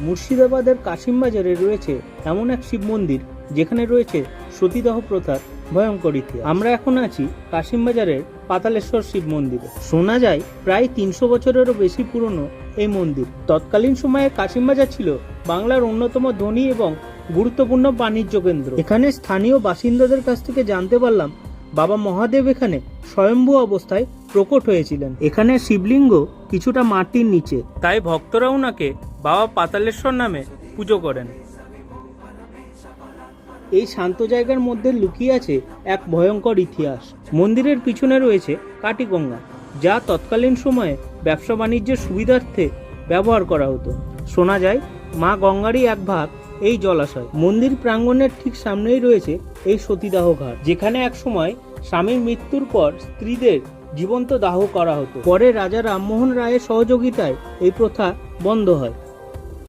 মুর্শিদাবাদের কাশিমবাজারে রয়েছে এমন এক শিব মন্দির যেখানে রয়েছে সতীদাহ প্রথার ভয়ঙ্কর ইতিহাস। আমরা এখন আছি কাশিমবাজারের পাতালেশ্বর শিব মন্দিরে। শোনা যায় প্রায় 300 বছরেরও বেশি পুরনো এই মন্দির। তৎকালীন সময়ে কাশিমবাজার ছিল বাংলার অন্যতম ধনী এবং গুরুত্বপূর্ণ বাণিজ্য কেন্দ্র। এখানে স্থানীয় বাসিন্দাদের কাছ থেকে জানতে পারলাম বাবা মহাদেব এখানে স্বয়ম্ভু অবস্থায় প্রকট হয়েছিলেন। এখানে শিবলিঙ্গ কিছুটা মাটির নিচে, তাই ভক্তরা ওনাকে বাবা পাতালেশ্বর নামে পুজো করেন। এই শান্ত জায়গার মধ্যে লুকিয়ে আছে এক ভয়ঙ্কর ইতিহাস। মন্দিরের পিছনে রয়েছে কাটিগঙ্গা, যা তৎকালীন সময়ে ব্যবসা বাণিজ্যের সুবিধার্থে ব্যবহার করা হতো। শোনা যায় মা গঙ্গারই এক ভাগ এই জলাশয়। মন্দির প্রাঙ্গণের ঠিক সামনেই রয়েছে এই সতীদাহ ঘাট, যেখানে এক সময় স্বামীর মৃত্যুর পর স্ত্রীদের জীবন্ত দাহ করা হতো। পরে রাজা রামমোহন রায়ের সহযোগিতায় এই প্রথা বন্ধ হয়।